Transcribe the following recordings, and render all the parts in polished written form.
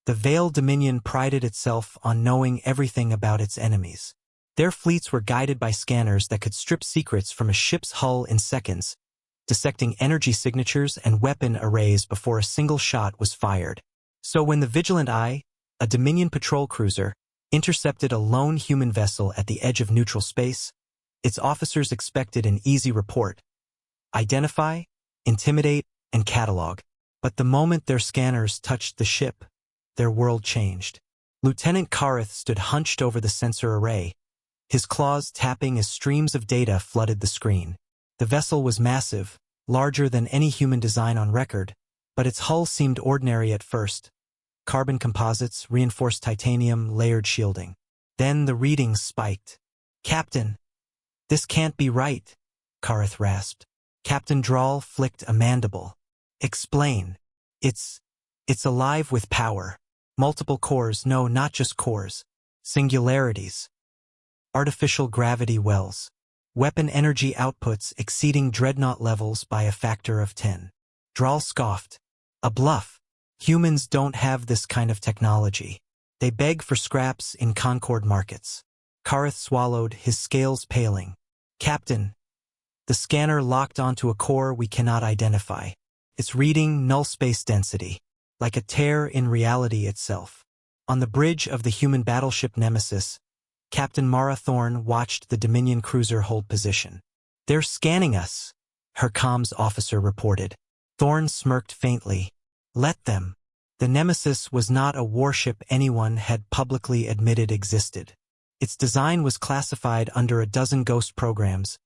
The Veiled Dominion prided itself on knowing everything about its enemies. Their fleets were guided by scanners that could strip secrets from a ship's hull in seconds, dissecting energy signatures and weapon arrays before a single shot was fired. So when the Vigilant Eye, a Dominion patrol cruiser, intercepted a lone human vessel at the edge of neutral space, its officers expected an easy report: identify, intimidate, and catalog. But the moment their scanners touched the ship, their world changed. Lieutenant Kareth stood hunched over the sensor array, his claws tapping as streams of data flooded the screen. The vessel was massive, larger than any human design on record, but its hull seemed ordinary at first. Carbon composites, reinforced titanium, layered shielding. Then the readings spiked. "Captain, this can't be right," Kareth rasped. Captain Drawl flicked a mandible. "Explain. It's alive with power. Multiple cores, no, not just cores. Singularities. Artificial gravity wells. Weapon energy outputs exceeding dreadnought levels by a factor of 10. Drawl scoffed. "A bluff. Humans don't have this kind of technology. They beg for scraps in Concord markets." Kareth swallowed, his scales paling. "Captain, the scanner locked onto a core we cannot identify. It's reading null space density, like a tear in reality itself." On the bridge of the human battleship Nemesis, Captain Mara Thorne watched the Dominion cruiser hold position. "They're scanning us," her comms officer reported. Thorne smirked faintly. "Let them." The Nemesis was not a warship anyone had publicly admitted existed. Its design was classified under a dozen ghost programs,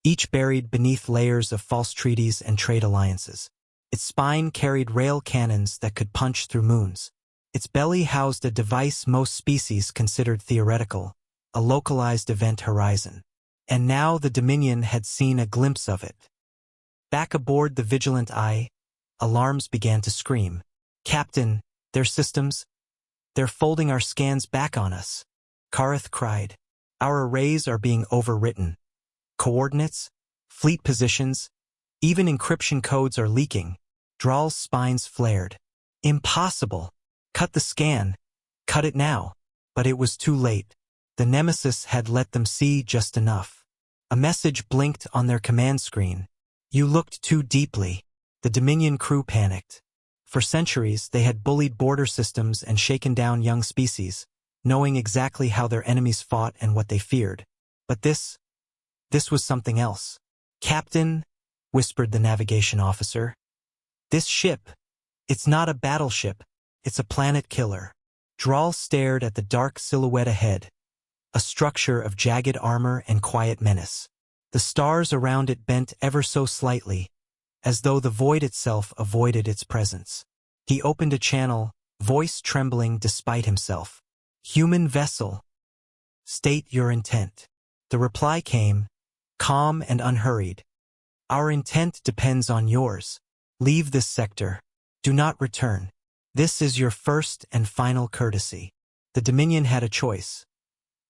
each buried beneath layers of false treaties and trade alliances. Its spine carried rail cannons that could punch through moons. Its belly housed a device most species considered theoretical, a localized event horizon. And now the Dominion had seen a glimpse of it. Back aboard the Vigilant Eye, alarms began to scream. "Captain, their systems, they're folding our scans back on us," Kareth cried. "Our arrays are being overwritten. Coordinates, fleet positions, even encryption codes are leaking." Drawl's spines flared. "Impossible. Cut the scan. Cut it now." But it was too late. The Nemesis had let them see just enough. A message blinked on their command screen. "You looked too deeply." The Dominion crew panicked. For centuries, they had bullied border systems and shaken down young species, knowing exactly how their enemies fought and what they feared. But this was something else. "Captain," whispered the navigation officer, "this ship, it's not a battleship, it's a planet killer." Drawl stared at the dark silhouette ahead, a structure of jagged armor and quiet menace. The stars around it bent ever so slightly, as though the void itself avoided its presence. He opened a channel, voice trembling despite himself. "Human vessel. State your intent." The reply came, calm and unhurried. "Our intent depends on yours. Leave this sector. Do not return. This is your first and final courtesy." The Dominion had a choice.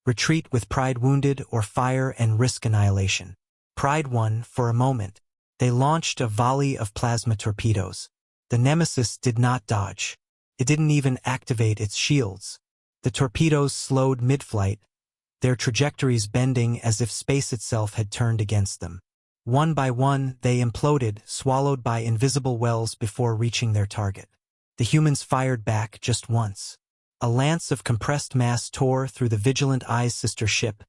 Retreat with pride wounded or fire and risk annihilation. Pride won for a moment. They launched a volley of plasma torpedoes. The Nemesis did not dodge. It didn't even activate its shields. The torpedoes slowed mid-flight, their trajectories bending as if space itself had turned against them. One by one, they imploded, swallowed by invisible wells before reaching their target. The humans fired back just once. A lance of compressed mass tore through the Vigilant Eye's sister ship,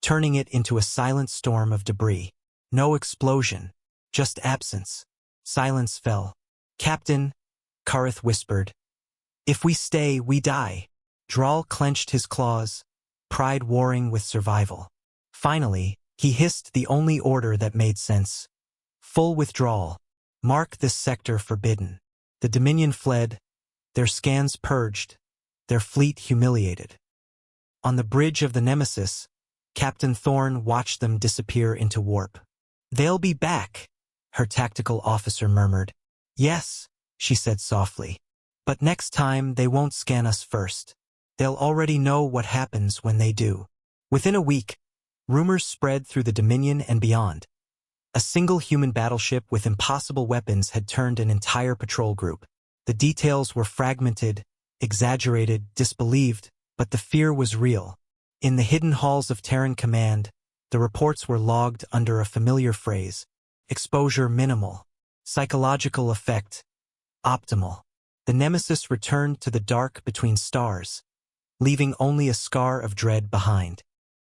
turning it into a silent storm of debris. No explosion, just absence. Silence fell. "Captain," Kareth whispered, "if we stay, we die." Drawl clenched his claws, pride warring with survival. Finally, he hissed the only order that made sense. "Full withdrawal. Mark this sector forbidden." The Dominion fled, their scans purged, their fleet humiliated. On the bridge of the Nemesis, Captain Thorne watched them disappear into warp. "They'll be back," her tactical officer murmured. "Yes," she said softly. "But next time they won't scan us first. They'll already know what happens when they do." Within a week, rumors spread through the Dominion and beyond. A single human battleship with impossible weapons had turned an entire patrol group. The details were fragmented, exaggerated, disbelieved, but the fear was real. In the hidden halls of Terran Command, the reports were logged under a familiar phrase: exposure minimal, psychological effect optimal. The nemesis returned to the dark between stars, leaving only a scar of dread behind.